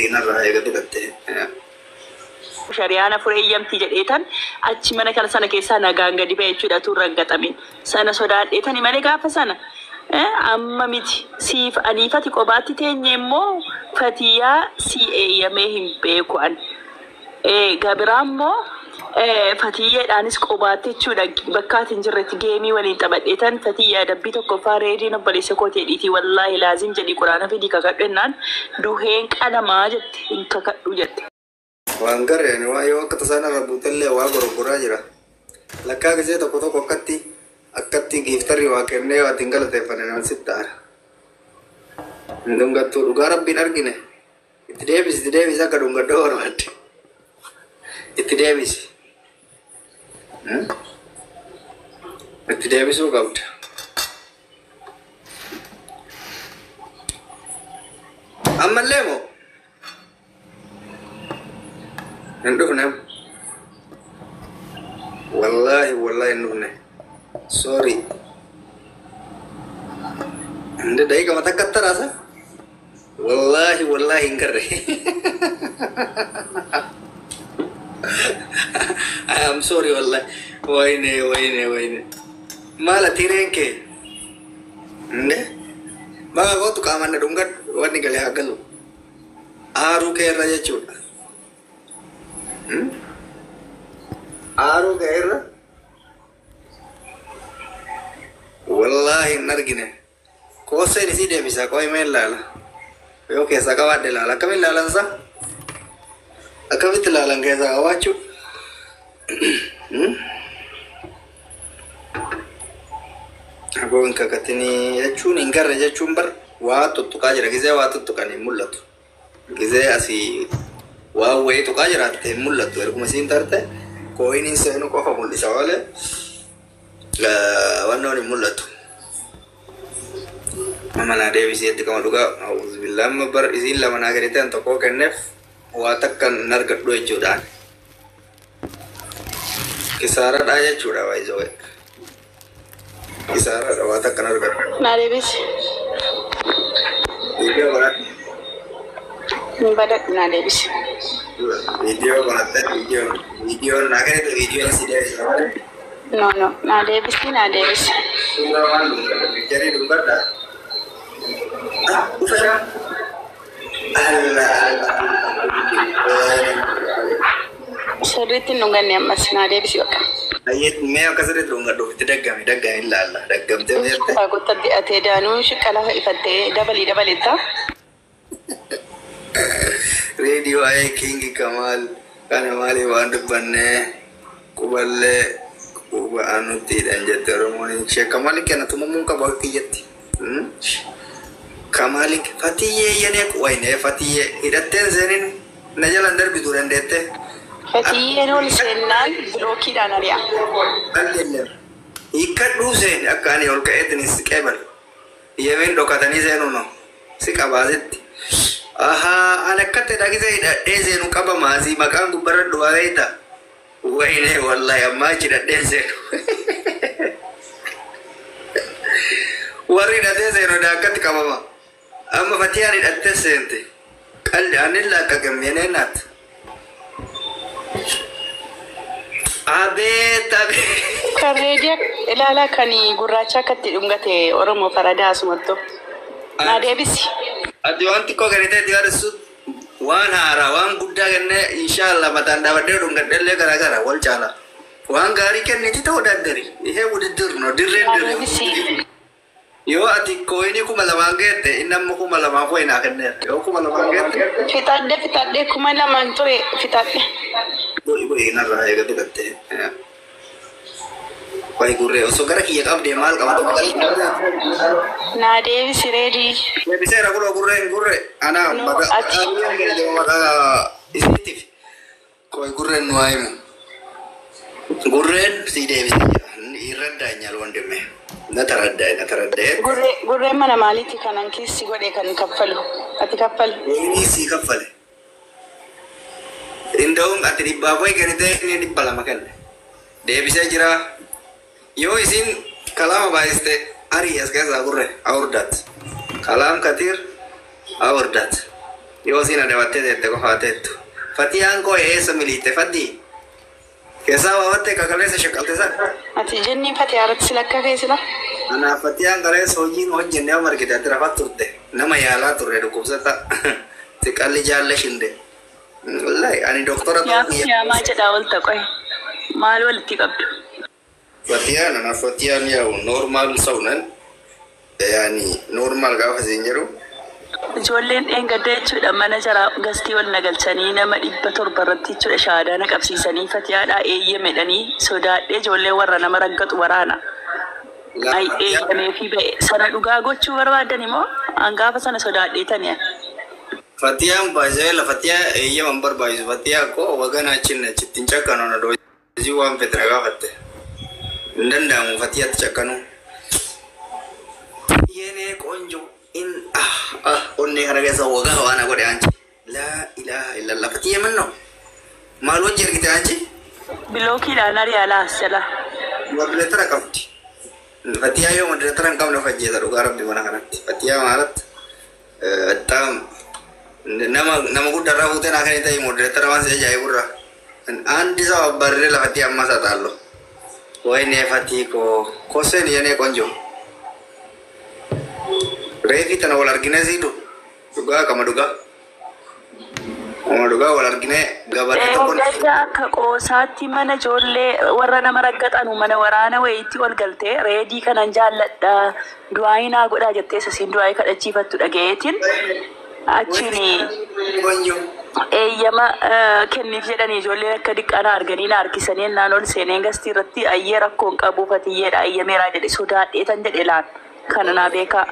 narraa eegatu gattee. Shari'aan afur eeyyamti jedheetan achi mana kana sana keessaa nagaan gadi ba'e jechuudha turre gaxamin sana sodaadheetan malee gaafa sana amma miti siif aniifati qobaatti teenye immoo fatiyyaa si eeyyamee hin beeku an gabiraa immoo fatiyyeedhaanis qobaatti jechuudha bakkaatti hin jirretti geemii waliin taphadheetan fatiyyaa dabbii tokkoffaa reediin obboleessa kootee dhiitii wallaahi laazim jedhii quraana fidii kakadhu jennaan duheen qalamaa jette hin kakadhu jette. Waan gareen waa yoo akka tasaan irra buutellee waa gurguraa jira. Lakkaa gisee tokko akkatti giiftarri waa kennee waa ittiin galateeffane nama sitti aara. Dhungattuu dhugaa rabbiin argine. Itti deebisi akka dhungaddoo barbaadde. Itti deebisi. Itti deebisuu qabda. Ammallee moo? Ndufne wallahi ndufne sorry nde dai kama takattara sa wallahi ngarre I am sorry wallahi wayne mala tirenke nde baga gotu kamanda dungat wani gale hagalu aru ke raja chuda Aru gairra wallahi nargine ko se ni side bisa ko email lala yo ke saka wade lala kamil lala sa akabit lala ke sa wachu agon kakatini yachun ingarra yachun bar wa tuttuka jira gize wa tuttuka ni mullatu gize asi Wow, itu kaja rate mulat tu, aku masih intarte. Kau ini saya nu kau famul di sawale. Warna ni mulat tu. Mama nade visi itu kamu juga. Auzubillah mabar izin lah mana kereta untuk kau kenef. Watakkan nargat dua jutaan. Kisaran aja cura wajah we. Kisaran watakkan nargat. Nade visi. Video berat. Badak nade visi. Video banget video naga itu video yang sudah no nade visi Tunggawan jadi dunggar dah usah Allah Saritin nungan ya mas nade visi waka ayat mea kasar itu dunggar doh tidak kami dagang illallah dagang tu ya aku tadi ate danu shikala ifate dabali ta Radio ay King Kamal kana mali wandu banne kuballe kuba anuti dan jateromoni Sheikh Kamal kana tumumun ka bakti jatti Kamal fatiye yane ko ayne fatiye idatten zenin najalan dar biduran dette fatiye no lisennan bloki danaria allelle ikadu zen akani olka etnis kebal yemen dokatani zenuno sikabazetti Aha, anak kata lagi saya desen kaba masih makan gubaran dua itu. Wah ini wallahi amma tidak desen. Wari dah desen udah kat kaba ma. Amma fatihah tidak desen te. Kal anilla kagam yenenat. Abe. Karedia ilala kani guracha kati ungate oromo farada sumatto. Na debisi. Adi wanti kau kereta dia resut wan hara wan buddha kene insyaallah matanda bade dungat delle gara-gara wal cala wan gari kene itu tahu dari ihe udah no dirren yo adi kau ini ku malamang gete inam ku malamang ku enak kene yo ku malamang gete fitade ku malamang tu fitade ibu enak lah ya gitu kete Pai gurre oso gara kiya kam de mal kam to na de siredi me bisa ra gurre ana maga ani ngene de maga isitif koi gurre no ay gurre si de irada nyalon de me na taradda gurre mana maliti kanan kisi gode kan kaffalu ati kaffal ini si kaffal indong ati di baboy ganite ini di pala makan de bisa jira Yo isin kalam baiste Arias kaza gurre aurdat kalam katir aurdat Yoo siin adabattee teette qofaa teettu. Fatiyaan koo eessa miliitte faddi? Keessaa waawattee kakaleessa shaqqalte san. Ati jenni Fatiyaa irratti si lakka feesila. Anaaf Fatiyaan kaleessa hojiin hojjennee yoo margite ati rafat turte. Nama yaalaa turre dhukkubsata. Xiqqalli jaalle shinde. Wallahi ani doktora Yaamaa jedhaa ol taqoe. Maal walitti qabdu? Fatiyaan anaaf Fatiyaan yaa'u normaal sa'unan. Yani normaal gaafa siin jedhu. Ijoolleen dheengadda jechuudha mana jara gastii wal nagalchanii nama 700 irratti jechuudha shahadaa qabsiisanii Fatiyaadhaa eeyyamedhanii sodaadhee ijoollee warra nama raggaxu waraana. Ay eeyyamee fi ba'e sana dhugaa gochuu barbaadan immoo hangaafa sana sodaadheetanii. Fatiyaan baay'ee la Fatiyaa eeyyaman barbaachisu Fatiyaa koo wagana achittiin cakkanoona doojii waan federa gaafatte. Hin danda'amu Fatiyaatti cakkanuu. Yene konjo in onne kana keessa wagaa waan godhe anchi la ilaha illallah Fatiyaa manno maal wajji ergite anchi bilookiidhaan ari'aalaas jala modreetara qabdi Fatiyaa yoo modreetara hin qabne fajjeeta dhugaa rabbi mana kanatti Fatiyaa maalatti attam nama guddaa fuutee naa kan ta'e modreetara waan si ajaa'iburra andi isaa barree la Fatiyaa amma isaa taallo wayne Fatii koseen yene konjo Reefi tana wal argine siidu dhugaa kama dhugaa wal argine gabaadha tokko gadda akka qoosaatti mana ijoollee warra nama raggaxanu mana waraana wayiitti ol galtee reedii kanan jaalladha du'aayi naa godhaa jettee sasiin du'aayi kadhachiifattu dhagayeetiin achiin eeyyama kenniif jedhanii ijoolleen akka diqqaana arganii na harkisanii naan ol seeneen gastii irratti ayyee rakkoon qabu Fatiyyeedha ayyameeraa jedhe sodaadheetan jedhe laan kana naa beekaa.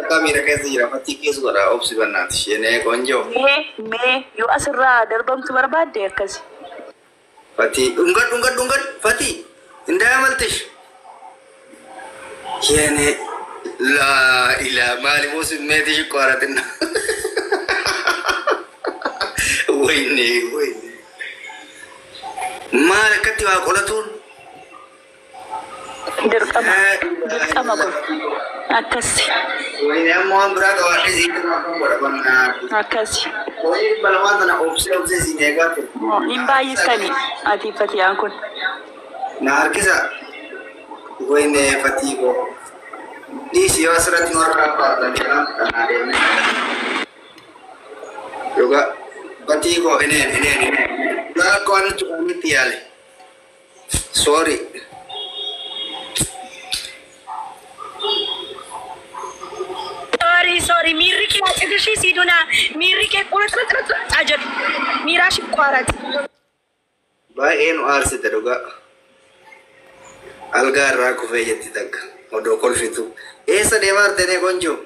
Kamera keessa jira Fatii keessa godha obsi bannaati isheenee konjoo. Mee yoo asirraa darbamtu barbaadde akkasi. Fatii dhungadhu Fatii indaa maltish. Isheenee laa ilaa maali muusi meeti shiqqaaratinna. Wayne maal akkatti waa qolatuun. Dirqama kun akkasi. Wayne ammoo waan biraa qabaadhee siin akkasi. Wayne balawaan tana obsee siin eegaa ture. Hin baay'istanii ati Fatiyaan kun. Na harkisa Wayne Fatii koo dhiisii yoo asirratti warra baatan kanaa deemne. Yoga Fatii koo ineen. Rakkoo waan cufaanitti yaale. Sorry. Sorry, miriki achidishi siduna miriki kulat ajad mirashi kwarat. Baay'ee nu aarsite dhugaa. Algaa irraa kufee jetti takka odoo kolfitu. Eessa deemaa artee konjoo?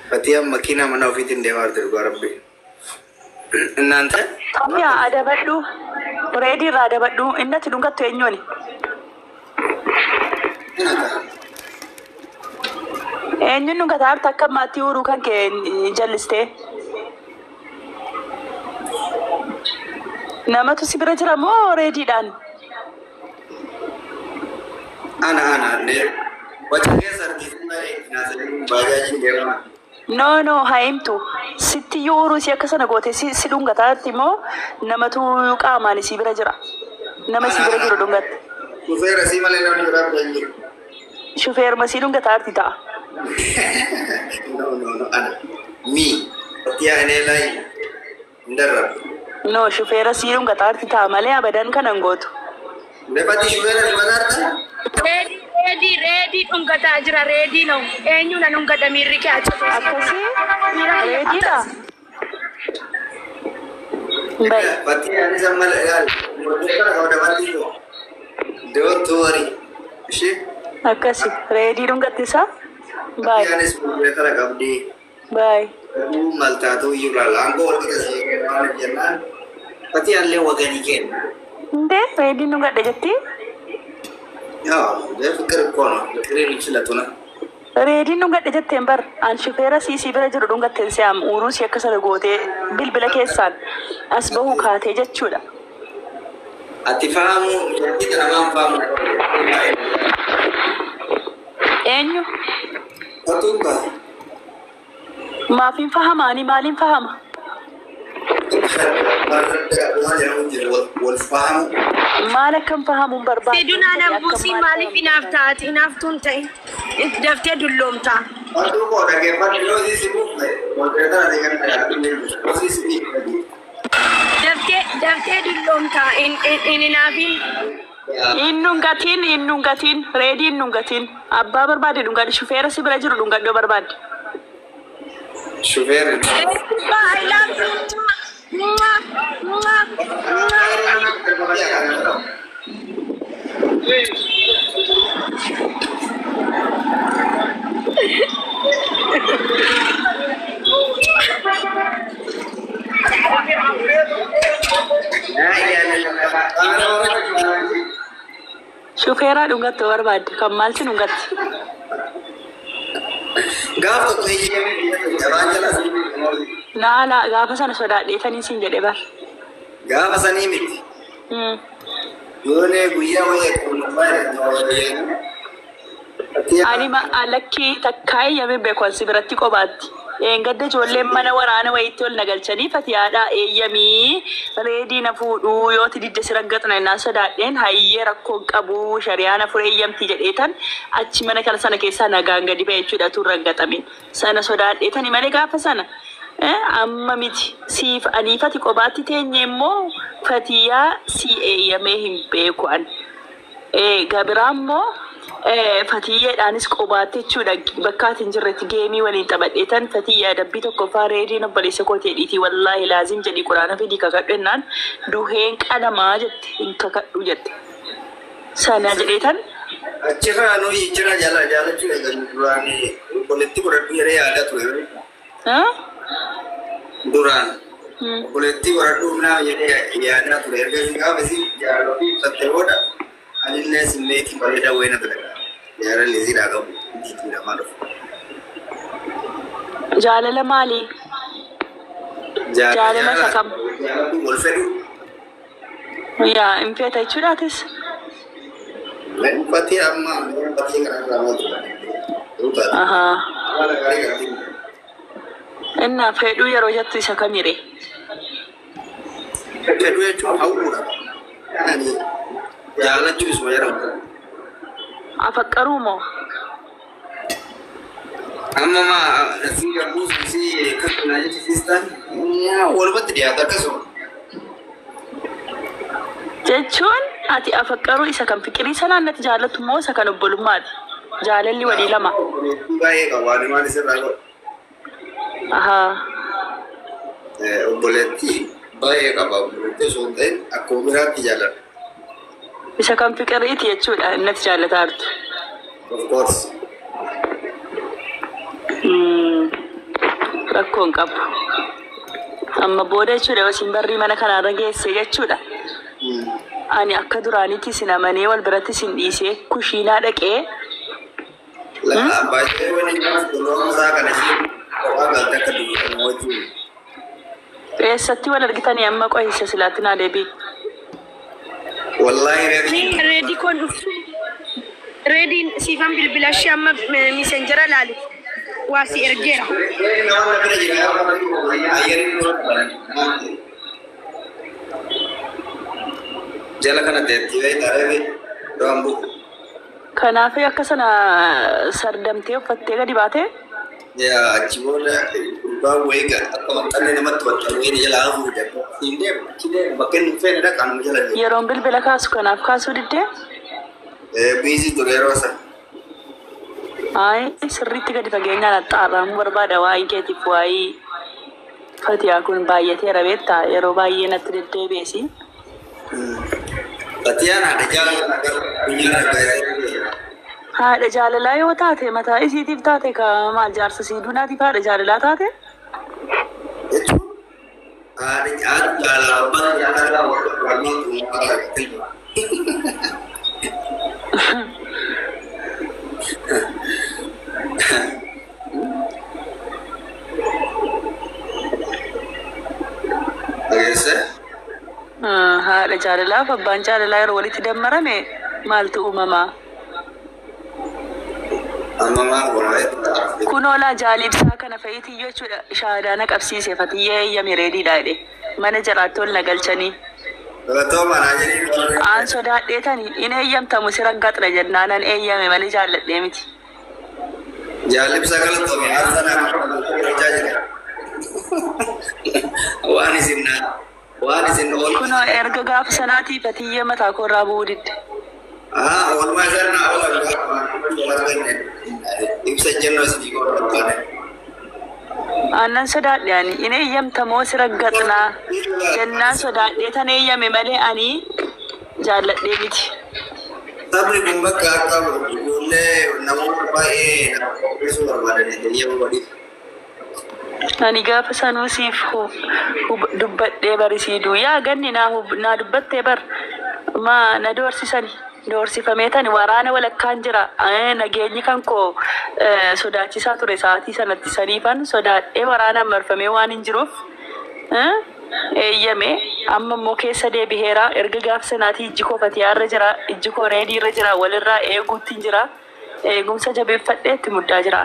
Fatiyaan makiinaa mana ofiitiin deemaa arte dhugaa rabbi. Inaante? Yaa adabadhu reedii irraa adabadhu innatti dhungattu eenyuuni? Eenyuun dhungataa harta akka maatii uruu kan kee jallistee? Namatu si bira jira moo reediidhaan? Ana wacha keessa argisiisaa baajaajiin deemaa. No haimtu sitti yoo uruu si akka sana goote si dhungataatti moo namatu qaamaan si bira jira? Nama si bira jiru dhungatte. Shufeera si malee namni biraa bira jiru. Shufeer masii dhungataatti ta'a. No, ana. Mi. Fatiyyaa enee laayi. Ndarrabu. No, shufeera si dhungataatti ta'a malee abadan kanan gootu. Nefati shufeera dhungataatti? Ready dhungataa jira ready no. Eenyu na dhungata mirri kee achitti. Akkasii reediidha. Bai. Fatiyyaa ani sammal yaal. Murteessara qabda Fatii koo. Don't worry. Ishee. Akkasi reedii dhungattisaa? Bye. Fatiyaanis murteessara qabdi. Bye. Maltaatu iyyuu laala. Aangoo walqixa si'ee waan jennaan. Fatiyyaallee waganii kenna. Ndee reediin dhungadha jettii? Yaa, fikir kono. Fikirii bichilatuna. Reediin dhungadha jetteen bar an shufeera siisii bira jiru dhungatteen si'am uruu si akka sana gootee bilbila keessaan as bahuu kaatee jechuudha. Ati fahamu, jettita namaan fahamu. Eenyu? Atuka. Maafin fahama ani maalin fahama? والفهم Maal akkan fahamuun barbaadu? Siduna na busi maaliif inaaftaati inaaftuun ta'e daftee dulloomta. Daftee dulloomta in inaafin. Innun gatiin, reedii innun gatiin. Abbaa barbaade dhungadhi, shufeera si bira jiru dhungadhoo barbaade. شوفير I love you. Mwah, mwah, mwah. Shufeeraa dhungattoo barbaade, kan maalti dhungatti? Laala gaafa sana sodaadheetanii siin jedhe bar. gaafa sanii miti yoonee guyyaa wayii Ani lakkii takkaa eeyyame beekonsi biratti qobaatti. Gadda ijoolleen mana waraana wayiitti ol nagalchanii fatiyaadhaa eeyyamii reedii na fuudhuu yooti didde si raggaxna innaan sodaadheen hayyee rakkoon qabu shariyaa na fure eeyyamti jedheetan achi mana kana sana keessaa nagaan gadi ba'e jechuudha tuun raggaxamin. Sana sodaadheetani malee gaafa sana amma miti siif aniifati qobaatti teenye immoo fatiyaa si eeyyamee hin beeku an. Gabiraa immoo fatiyyeedhaanis qobaatti jechuudha bakka ati hin jirretti geemii waliin taphadheetan fatiyyaa dabbii tokkoffaa reediin obboleessa kootee dhiitii wallaahi laazim jedhii quraana fidii kakadhu ennaan duheen qalamaa jette hin kakadhu jette. Sana jedheetan. achirraa nuyi jira jaalachuu eegalu duraan obboleetti godhadhu yeroo yaada ture. Duraan obboleetti godhadhu naaf jedhee yaadaa ture erga isin gaafa isin jaalala fi ibsatte booda anillee simmeetii bareedaa wayina ture. Yaara leezii dhaagamu jitu namaa dhufu. Jaalala maalii? Jaalala isa kam? Wal fedhu. Yaa hin feeta jechuudhaatis? Uffati amma uffati kanarraa maaltu Innaa fedhuu yeroo jettu isa kamire? Fedhuu jechuun hawwuudha. Jaalachuu isuma jedhamu. Afaqqaruu moo? Amma si gabbuu si kakkunaa jechuun walumatti dhiyaatu akkasuma. Jechuun ati afaqqaruu isa kan fiqirii sanaan natti jaallattu moo isa kan obbolummaati? Jaalalli walii lama. Baay'ee qaba waan maal isirraa godha. Obboleetti baay'ee qaba obboleetti osoo hin ta'in akkuma biraatti jaalladha. Isa kan fiqiriiti jechuudha innatti jaallataa jirtu. Of course. Rakkoon qabu. Amma booda jechuudha yoo isin barrii mana kanaarra geesse jechuudha. Ani akka duraanitti isin amanee wal biratti isin dhiisee kushiinaa dhaqee. Baay'ee waliin isaa kana kophaa galtee akka dubbatan wajjin. Eessatti wal argitanii amma qohisa silaatti naa deebii. Wallahi Reedii kun dhuftu. Reediin siifan bilbilashee amma misenjera laali. Waa si ergeera. Jala kana teetti taa'ee do'an bu'u. Kanaaf akka sana sardamtee uffattee gadi baatee? Yaa achi booda gurbaan wayii akka wanxanne namatti waxxanu wayii jala hafuu jedhu. Siin deemu bakka inni feene dhaqaa nama jala deemu. Yeroon bilbila kaasu kanaaf kaasuu diddee? Biizii ture yeroo sana. Sirriitti gadi fageenyaan axxaarraamuu barbaada waa'ee keetiif waa'ee fatiyaa kun baay'ateera beektaa yeroo baay'ee natti deddeebi'esi. Fatiyaan haadha jaalala guyyaa argaa Haadha jaalalaa yoo taate mataa isiitiif taate ka maal jaarsa siiduunaatiif haadha jaalalaa taate? jechuun haadha jaalala abbaan jaalalaa warreen haadha jaalalaaf abbaan jaalalaa yeroo walitti dammarame maaltu uumamaa? Amma maal godhaa? Kunoolaa jaalibsaa kana fa'iitiyyoo jechuudha. Shaadaana qabsiise fatiyyee eeyyame reediidha jedhe. Mana jiraattoon na galchanii. Galatoo manaa jedhee Aan sodaadheetani in eeyyamtamu si raggaxra jennaanan eeyyame malee jaalladhee miti. jaalibsa galatoo mi'aan sana gochaa jira. Waan isin ool. Kunoo erga gaafa sanaatii fatiyyee mataa koorraa bu'uu didde. Walumaa sana oolan ibsa jennoo isin godhatane. Aannan sodaadhe ani in eeyyamtamoo si raggaxnaa jennaan sodaadheetan eeyyame malee ani jaalladhee miti. Sabni kun bakka akka ijoollee namoota baay'ee namoota barbaadan yeroo waliif. Ani gaafa sanuu siif dubbadhee barisiiduu yaa ganni naa dubbattee bar maa na doorsisani doorsifamee tani waraana walakkaan jira nageenyi kan koo sodaachisaa ture sa'aatii sanatti saniifan sodaadhee waraanaan marfamee waan hin jiruuf eeyyame amma immoo keessa deebiheera erga gaafa sanaatii ijji koo fatiyaarra jira ijji koo reediirra jira walirraa eeguutti jira eegumsa jabeeffadhee itti muddaa jira.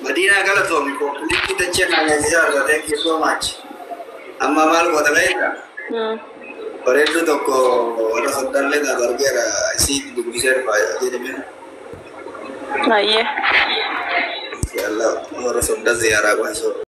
Madina galatoomi ko likki tachee na nyaachisaa thank you so much. Amma maal goota beekta? Bareedduu tokko warra soddaallee taatu argeera isii dubbisee dhufaa jedhamee. Ayyee. Yalla warra soddaa ziyaaraa qo'isoo.